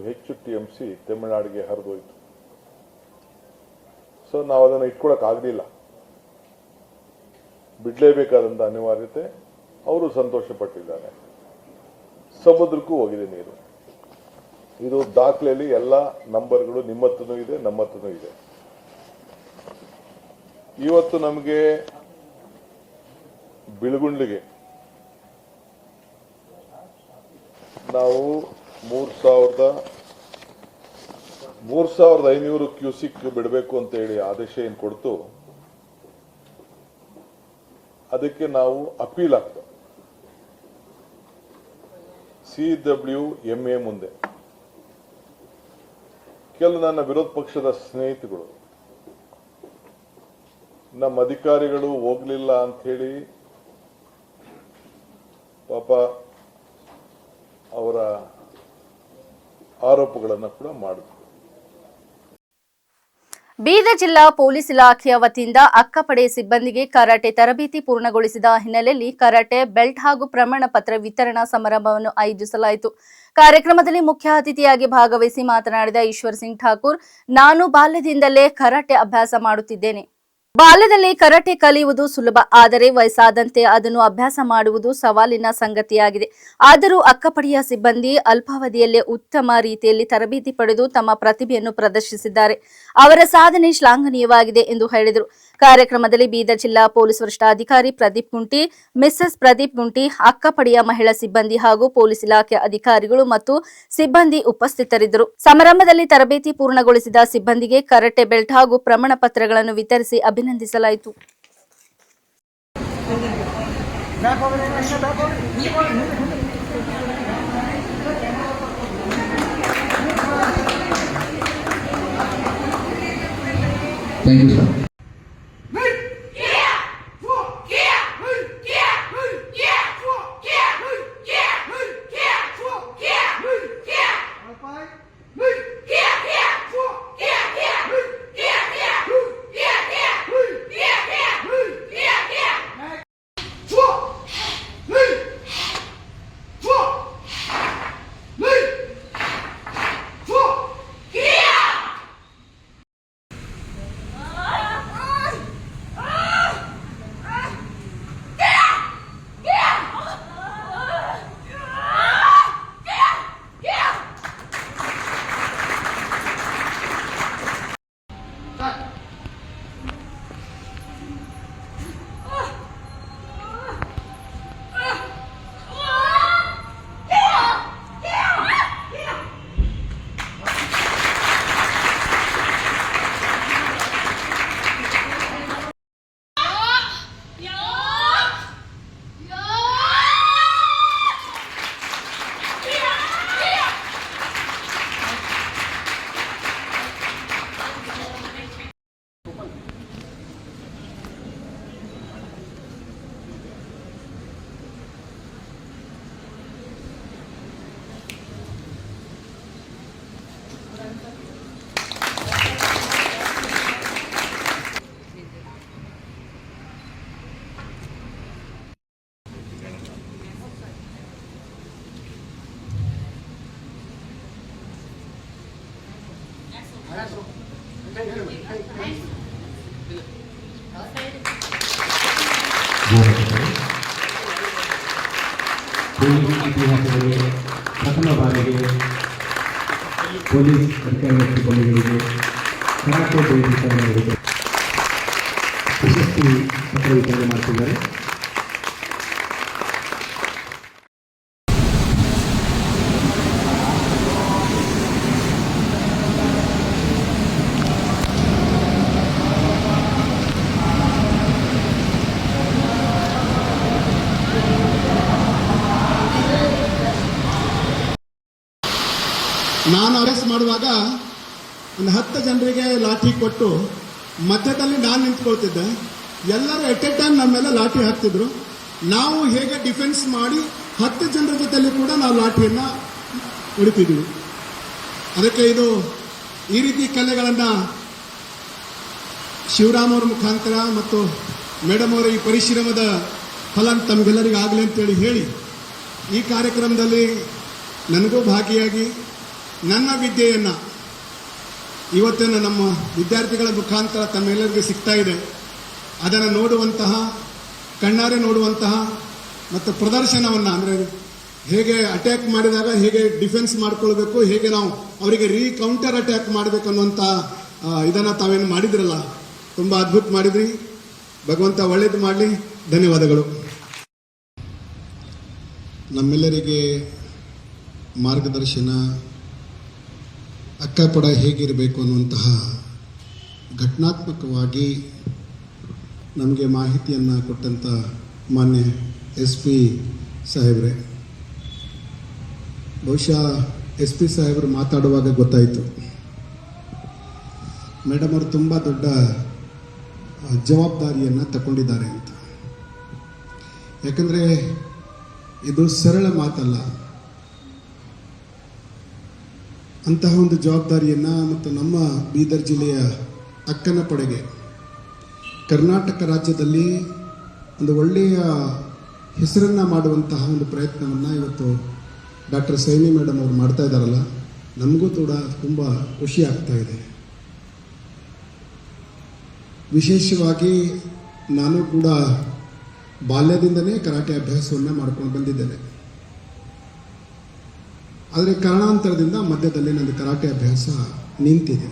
ಹೆಚ್ಚು TMC ತಮಿಳುನಾಡಿಗೆ ಹರಿದೋಯ್ತು. ಸೊ ನಾವು ಅದನ್ನು ಇಟ್ಕೊಳಕ್ ಆಗಲಿಲ್ಲ, ಬಿಡಲೇಬೇಕಾದಂತ ಅನಿವಾರ್ಯತೆ. ಅವರು ಸಂತೋಷ ಪಟ್ಟಿದ್ದಾರೆ. ಸಮುದ್ರಕ್ಕೂ ಹೋಗಿದೆ ನೀರು. ಇದು ದಾಖಲೆಯಲ್ಲಿ ಎಲ್ಲ ನಂಬರ್ಗಳು ನಿಮ್ಮ ಹತ್ರನೂ ಇದೆ, ನಮ್ಮ ಹತ್ರನೂ ಇದೆ. ಇವತ್ತು ನಮಗೆ ಬಿಳುಗುಂಡ್ಲಿಗೆ ನಾವು 3,500 ಕ್ಯೂಸಿಕ್ ಬಿಡಬೇಕು ಅಂತ ಹೇಳಿ ಆದೇಶ ಏನು ಕೊಡ್ತು, ಅದಕ್ಕೆ ನಾವು ಅಪೀಲ್ ಆಗ್ತದೆ CWMA ಮುಂದೆ. ಕೆಲವು ನನ್ನ ವಿರೋಧ ಪಕ್ಷದ ಸ್ನೇಹಿತರು ನಮ್ಮ ಅಧಿಕಾರಿಗಳು ಹೋಗ್ಲಿಲ್ಲ ಅಂತ ಹೇಳಿ ಪಾಪ ಅವರ ಆರೋಪಗಳನ್ನು ಕೂಡ ಮಾಡಿದ್ರು. ಬೀದರ್ ಜಿಲ್ಲಾ ಪೊಲೀಸ್ ಇಲಾಖೆಯ ವತಿಯಿಂದ ಅಕ್ಕಪಡೆ ಸಿಬ್ಬಂದಿಗೆ ಕರಾಟೆ ತರಬೇತಿ ಪೂರ್ಣಗೊಳಿಸಿದ ಹಿನ್ನೆಲೆಯಲ್ಲಿ ಕರಾಟೆ ಬೆಲ್ಟ್ ಹಾಗೂ ಪ್ರಮಾಣ ಪತ್ರ ವಿತರಣಾ ಸಮಾರಂಭವನ್ನು ಆಯೋಜಿಸಲಾಯಿತು. ಕಾರ್ಯಕ್ರಮದಲ್ಲಿ ಮುಖ್ಯ ಅತಿಥಿಯಾಗಿ ಭಾಗವಹಿಸಿ ಮಾತನಾಡಿದ ಈಶ್ವರ್ ಸಿಂಗ್ ಠಾಕೂರ್, ನಾನು ಬಾಲ್ಯದಿಂದಲೇ ಕರಾಟೆ ಅಭ್ಯಾಸ ಮಾಡುತ್ತಿದ್ದೇನೆ. ಬಾಲ್ಯದಲ್ಲಿ ಕರಾಟೆ ಕಲಿಯುವುದು ಸುಲಭ, ಆದರೆ ವಯಸ್ಸಾದಂತೆ ಅದನ್ನು ಅಭ್ಯಾಸ ಮಾಡುವುದು ಸವಾಲಿನ ಸಂಗತಿಯಾಗಿದೆ. ಆದರೂ ಅಕ್ಕಪಡೆಯ ಸಿಬ್ಬಂದಿ ಅಲ್ಪಾವಧಿಯಲ್ಲೇ ಉತ್ತಮ ರೀತಿಯಲ್ಲಿ ತರಬೇತಿ ಪಡೆದು ತಮ್ಮ ಪ್ರತಿಭೆಯನ್ನು ಪ್ರದರ್ಶಿಸಿದ್ದಾರೆ. ಅವರ ಸಾಧನೆ ಶ್ಲಾಘನೀಯವಾಗಿದೆ ಎಂದು ಹೇಳಿದರು. ಕಾರ್ಯಕ್ರಮದಲ್ಲಿ ಬೀದರ್ ಜಿಲ್ಲಾ ಪೊಲೀಸ್ ವರಿಷ್ಠಾಧಿಕಾರಿ ಪ್ರದೀಪ್ ಗುಂಟಿ, ಮಿಸಸ್ ಪ್ರದೀಪ್ ಗುಂಟಿ, ಅಕ್ಕಪಡೆಯ ಮಹಿಳಾ ಸಿಬ್ಬಂದಿ ಹಾಗೂ ಪೊಲೀಸ್ ಇಲಾಖೆ ಅಧಿಕಾರಿಗಳು ಮತ್ತು ಸಿಬ್ಬಂದಿ ಉಪಸ್ಥಿತರಿದ್ದರು. ಸಮಾರಂಭದಲ್ಲಿ ತರಬೇತಿ ಪೂರ್ಣಗೊಳಿಸಿದ ಸಿಬ್ಬಂದಿಗೆ ಕರಾಟೆ ಬೆಲ್ಟ್ ಹಾಗೂ ಪ್ರಮಾಣ ಪತ್ರಗಳನ್ನು ವಿತರಿಸಿ ಅಭಿನಂದಿಸಲಾಯಿತು. Thank you, sir. Thank you. ಇತಿಹಾಸದಲ್ಲಿ ಪ್ರಥಮ ಬಾರಿಗೆ ಪೊಲೀಸ್ ಅಧಿಕಾರಿ ಸಿಬ್ಬಂದಿಗಳಿಗೆ ಕರಾಟೆ ವಿತರಣೆ ಪ್ರಶಸ್ತಿ ಪತ್ರ ವಿತರಣೆ ಮಾಡ್ತಿದ್ದಾರೆ. ನಾನು ಅರೆಸ್ಟ್ ಮಾಡುವಾಗ ಒಂದು 10 ಜನರಿಗೆ ಲಾಠಿ ಕೊಟ್ಟು ಮಧ್ಯದಲ್ಲಿ ನಾನು ನಿಂತ್ಕೊಳ್ತಿದ್ದೆ. ಎಲ್ಲರೂ ಎಟ್ ಎ ಟೈಮ್ ನಮ್ಮ ಮೇಲೆ ಲಾಠಿ ಹಾಕ್ತಿದ್ರು. ನಾವು ಹೇಗೆ ಡಿಫೆನ್ಸ್ ಮಾಡಿ 10 ಜನರ ಜೊತೆಯಲ್ಲಿ ಕೂಡ ನಾವು ಲಾಠಿಯನ್ನು ಹೊಡಿತಿದ್ವಿ. ಅದಕ್ಕೆ ಇದು ಈ ರೀತಿ ಕಲೆಗಳನ್ನು ಶಿವರಾಮ್ ಅವರ ಮುಖಾಂತರ ಮತ್ತು ಮೇಡಮ್ ಅವರ ಈ ಪರಿಶ್ರಮದ ಫಲ ತಮಗೆಲ್ಲರಿಗೂ ಆಗಲಿ ಅಂತೇಳಿ ಹೇಳಿ ಈ ಕಾರ್ಯಕ್ರಮದಲ್ಲಿ ನನಗೂ ಭಾಗಿಯಾಗಿ ನನ್ನ ವಿದ್ಯೆಯನ್ನು ಇವತ್ತಿನ ನಮ್ಮ ವಿದ್ಯಾರ್ಥಿಗಳ ಮುಖಾಂತರ ತಮ್ಮೆಲ್ಲರಿಗೂ ಸಿಗ್ತಾ ಇದೆ. ಅದನ್ನು ನೋಡುವಂತಹ, ಕಣ್ಣಾರೆ ನೋಡುವಂತಹ ಮತ್ತು ಪ್ರದರ್ಶನವನ್ನು, ಅಂದರೆ ಹೇಗೆ ಅಟ್ಯಾಕ್ ಮಾಡಿದಾಗ ಹೇಗೆ ಡಿಫೆನ್ಸ್ ಮಾಡ್ಕೊಳ್ಬೇಕು, ಹೇಗೆ ನಾವು ಅವರಿಗೆ ಕೌಂಟರ್ ಅಟ್ಯಾಕ್ ಮಾಡಬೇಕು ಅನ್ನುವಂಥ ಇದನ್ನು ತಾವೇನು ಮಾಡಿದ್ರಲ್ಲ, ತುಂಬ ಅದ್ಭುತ ಮಾಡಿದ್ರಿ. ಭಗವಂತ ಒಳ್ಳೇದು ಮಾಡಲಿ. ಧನ್ಯವಾದಗಳು. ನಮ್ಮೆಲ್ಲರಿಗೆ ಮಾರ್ಗದರ್ಶನ, ಅಕ್ಕಪಡ ಹೇಗಿರಬೇಕು ಅನ್ನುವಂತಹ ಘಟನಾತ್ಮಕವಾಗಿ ನಮಗೆ ಮಾಹಿತಿಯನ್ನು ಕೊಟ್ಟಂಥ ಮಾನ್ಯ SP ಸಾಹೇಬ್ರೆ, ಬಹುಶಃ SP ಸಾಹೇಬರು ಮಾತಾಡುವಾಗ ಗೊತ್ತಾಯಿತು ಮೇಡಮ್ ಅವರು ತುಂಬ ದೊಡ್ಡ ಜವಾಬ್ದಾರಿಯನ್ನು ತಗೊಂಡಿದ್ದಾರೆ ಅಂತ. ಯಾಕಂದರೆ ಇದು ಸರಳ ಮಾತಲ್ಲ. ಅಂತಹ ಒಂದು ಜವಾಬ್ದಾರಿಯನ್ನು ಮತ್ತು ನಮ್ಮ ಬೀದರ್ ಜಿಲ್ಲೆಯ ಅಕ್ಕನ ಪಡೆಗೆ ಕರ್ನಾಟಕ ರಾಜ್ಯದಲ್ಲಿ ಒಂದು ಒಳ್ಳೆಯ ಹೆಸರನ್ನು ಮಾಡುವಂತಹ ಒಂದು ಪ್ರಯತ್ನವನ್ನು ಇವತ್ತು ಡಾಕ್ಟರ್ ಸೈನಿ ಮೇಡಮ್ ಅವರು ಮಾಡ್ತಾ ಇದ್ದಾರಲ್ಲ, ನಮಗೂ ಕೂಡ ತುಂಬ ಖುಷಿ ಆಗ್ತಾ ಇದೆ. ವಿಶೇಷವಾಗಿ ನಾನು ಕೂಡ ಬಾಲ್ಯದಿಂದಲೇ ಕರಾಟೆ ಅಭ್ಯಾಸವನ್ನು ಮಾಡ್ಕೊಂಡು ಬಂದಿದ್ದೇನೆ. ಆದರೆ ಕಾರಣಾಂತರದಿಂದ ಮಧ್ಯದಲ್ಲಿ ನನ್ನ ಕರಾಟೆ ಅಭ್ಯಾಸ ನಿಂತಿದೆ.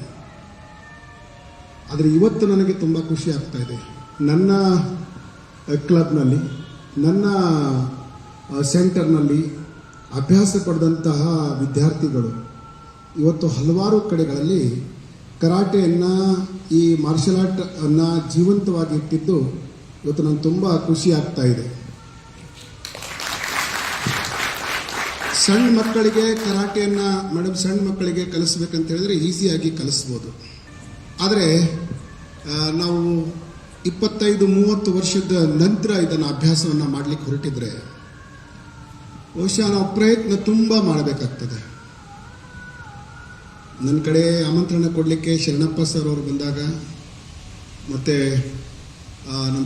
ಆದರೆ ಇವತ್ತು ನನಗೆ ತುಂಬ ಖುಷಿ ಆಗ್ತಾ ಇದೆ. ನನ್ನ ಕ್ಲಬ್ನಲ್ಲಿ, ನನ್ನ ಸೆಂಟರ್ನಲ್ಲಿ ಅಭ್ಯಾಸ ಪಡೆದಂತಹ ವಿದ್ಯಾರ್ಥಿಗಳು ಇವತ್ತು ಹಲವಾರು ಕಡೆಗಳಲ್ಲಿ ಕರಾಟೆಯನ್ನು, ಈ ಮಾರ್ಷಲ್ ಆರ್ಟನ್ನು ಜೀವಂತವಾಗಿ ಇಟ್ಟಿದ್ದು ಇವತ್ತು ನನಗೆ ತುಂಬ ಖುಷಿ ಆಗ್ತಾ ಇದೆ. ಸಣ್ಣ ಮಕ್ಕಳಿಗೆ ಕರಾಟೆಯನ್ನು ಮೇಡಮ್ ಸಣ್ಣ ಮಕ್ಕಳಿಗೆ ಕಲಿಸ್ಬೇಕಂತ ಹೇಳಿದ್ರೆ ಈಸಿಯಾಗಿ ಕಲಿಸ್ಬೋದು. ಆದರೆ ನಾವು 25-30 ವರ್ಷದ ನಂತರ ಇದನ್ನು ಅಭ್ಯಾಸವನ್ನು ಮಾಡಲಿಕ್ಕೆ ಹೊರಟಿದ್ರೆ ಬಹುಶಃ ನಾವು ಪ್ರಯತ್ನ ತುಂಬ ಮಾಡಬೇಕಾಗ್ತದೆ. ನನ್ನ ಕಡೆ ಆಮಂತ್ರಣ ಕೊಡಲಿಕ್ಕೆ ಶರಣಪ್ಪ ಸರ್ ಅವರು ಬಂದಾಗ, ಮತ್ತು ನಮ್ಮ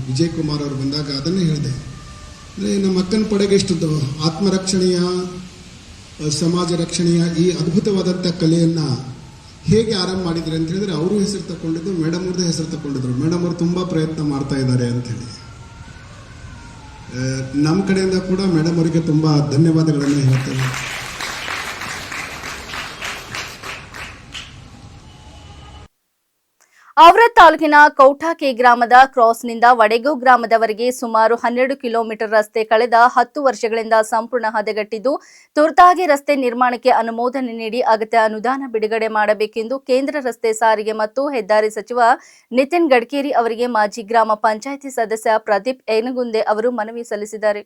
ವಿಜಯ್ ಕುಮಾರ್ ಅವರು ಬಂದಾಗ ಅದನ್ನೇ ಹೇಳಿದೆ. ಅಂದರೆ ನಮ್ಮ ಅಕ್ಕನ ಪಡೆಗೆ ಎಷ್ಟು ಆತ್ಮರಕ್ಷಣೆಯ, ಸಮಾಜ ರಕ್ಷಣೆಯ ಈ ಅದ್ಭುತವಾದಂಥ ಕಲೆಯನ್ನು ಹೇಗೆ ಆರಂಭ ಮಾಡಿದ್ರು ಅಂತ ಹೇಳಿದ್ರೆ ಅವರು ಹೆಸರು ತಗೊಂಡಿದ್ದು, ಮೇಡಮ್ ಅವ್ರದ್ದೇ ಹೆಸರು ತಗೊಂಡಿದ್ರು. ಮೇಡಮ್ ಅವರು ತುಂಬ ಪ್ರಯತ್ನ ಮಾಡ್ತಾ ಇದ್ದಾರೆ ಅಂಥೇಳಿ ನಮ್ಮ ಕಡೆಯಿಂದ ಕೂಡ ಮೇಡಮ್ ಅವರಿಗೆ ತುಂಬ ಧನ್ಯವಾದಗಳನ್ನು ಹೇಳ್ತೇನೆ. ಔರಾದ್ ತಾಲೂಕಿನ ಕೌಠಾಕೆ ಗ್ರಾಮದ ಕ್ರಾಸ್ನಿಂದ ವಡೆಗು ಗ್ರಾಮದವರೆಗೆ ಸುಮಾರು 12 ಕಿಲೋಮೀಟರ್ ರಸ್ತೆ ಕಳೆದ 10 ವರ್ಷಗಳಿಂದ ಸಂಪೂರ್ಣ ಹದಗೆಟ್ಟಿದ್ದು, ತುರ್ತಾಗಿ ರಸ್ತೆ ನಿರ್ಮಾಣಕ್ಕೆ ಅನುಮೋದನೆ ನೀಡಿ ಅಗತ್ಯ ಅನುದಾನ ಬಿಡುಗಡೆ ಮಾಡಬೇಕೆಂದು ಕೇಂದ್ರ ರಸ್ತೆ ಸಾರಿಗೆ ಮತ್ತು ಹೆದ್ದಾರಿ ಸಚಿವ ನಿತಿನ್ ಗಡ್ಕರಿ ಅವರಿಗೆ ಮಾಜಿ ಗ್ರಾಮ ಪಂಚಾಯಿತಿ ಸದಸ್ಯ ಪ್ರದೀಪ್ ಏನಗುಂದೆ ಅವರು ಮನವಿ ಸಲ್ಲಿಸಿದ್ದಾರೆ.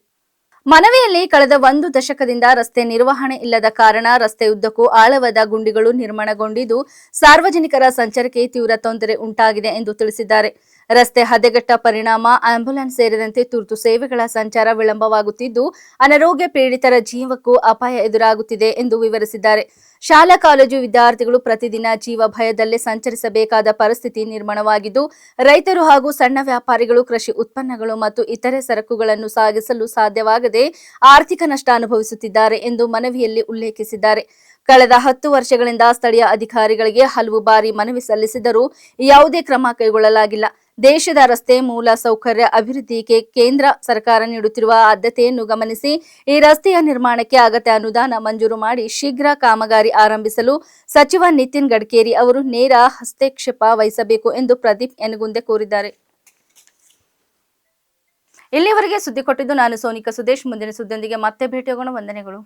ಮನವಿಯಲ್ಲಿ ಕಳೆದ 1 ದಶಕದಿಂದ ರಸ್ತೆ ನಿರ್ವಹಣೆ ಇಲ್ಲದ ಕಾರಣ ರಸ್ತೆ ಉದ್ದಕ್ಕೂ ಆಳವಾದ ಗುಂಡಿಗಳು ನಿರ್ಮಾಣಗೊಂಡಿದ್ದು ಸಾರ್ವಜನಿಕರ ಸಂಚಾರಕ್ಕೆ ತೀವ್ರ ತೊಂದರೆ ಉಂಟಾಗಿದೆ ಎಂದು ತಿಳಿಸಿದ್ದಾರೆ. ರಸ್ತೆ ಹದಗೆಟ್ಟ ಪರಿಣಾಮ ಆಂಬ್ಯುಲೆನ್ಸ್ ಸೇರಿದಂತೆ ತುರ್ತು ಸೇವೆಗಳ ಸಂಚಾರ ವಿಳಂಬವಾಗುತ್ತಿದ್ದು ಅನಾರೋಗ್ಯ ಪೀಡಿತರ ಜೀವಕ್ಕೂ ಅಪಾಯ ಎದುರಾಗುತ್ತಿದೆ ಎಂದು ವಿವರಿಸಿದ್ದಾರೆ. ಶಾಲಾ ಕಾಲೇಜು ವಿದ್ಯಾರ್ಥಿಗಳು ಪ್ರತಿದಿನ ಜೀವ ಭಯದಲ್ಲೇ ಸಂಚರಿಸಬೇಕಾದ ಪರಿಸ್ಥಿತಿ ನಿರ್ಮಾಣವಾಗಿದ್ದು, ರೈತರು ಹಾಗೂ ಸಣ್ಣ ವ್ಯಾಪಾರಿಗಳು ಕೃಷಿ ಉತ್ಪನ್ನಗಳು ಮತ್ತು ಇತರೆ ಸರಕುಗಳನ್ನು ಸಾಗಿಸಲು ಸಾಧ್ಯವಾಗದೆ ಆರ್ಥಿಕ ನಷ್ಟ ಅನುಭವಿಸುತ್ತಿದ್ದಾರೆ ಎಂದು ಮನವಿಯಲ್ಲಿ ಉಲ್ಲೇಖಿಸಿದ್ದಾರೆ. ಕಳೆದ 10 ವರ್ಷಗಳಿಂದ ಸ್ಥಳೀಯ ಅಧಿಕಾರಿಗಳಿಗೆ ಹಲವು ಬಾರಿ ಮನವಿ ಸಲ್ಲಿಸಿದರೂ ಯಾವುದೇ ಕ್ರಮ ಕೈಗೊಳ್ಳಲಾಗಿಲ್ಲ. ದೇಶದ ರಸ್ತೆ ಮೂಲ ಸೌಕರ್ಯ ಅಭಿವೃದ್ಧಿಗೆ ಕೇಂದ್ರ ಸರ್ಕಾರ ನೀಡುತ್ತಿರುವ ಆದ್ಯತೆಯನ್ನು ಗಮನಿಸಿ ಈ ರಸ್ತೆಯ ನಿರ್ಮಾಣಕ್ಕೆ ಅಗತ್ಯ ಅನುದಾನ ಮಂಜೂರು ಮಾಡಿ ಶೀಘ್ರ ಕಾಮಗಾರಿ ಆರಂಭಿಸಲು ಸಚಿವ ನಿತಿನ್ ಗಡ್ಕರಿ ಅವರು ನೇರ ಹಸ್ತಕ್ಷೇಪ ವಹಿಸಬೇಕು ಎಂದು ಪ್ರದೀಪ್ ಯನಗುಂದೆ ಕೋರಿದ್ದಾರೆ. ಇಲ್ಲಿವರೆಗೆ ಸುದ್ದಿ ಕೊಟ್ಟಿದ್ದು ನಾನು ಸೋನಿಕಾ ಸುದೇಶ್. ಮುಂದಿನ ಸುದ್ದಿಯೊಂದಿಗೆ ಮತ್ತೆ ಭೇಟಿಯಾಗೋಣ. ವಂದನೆಗಳು.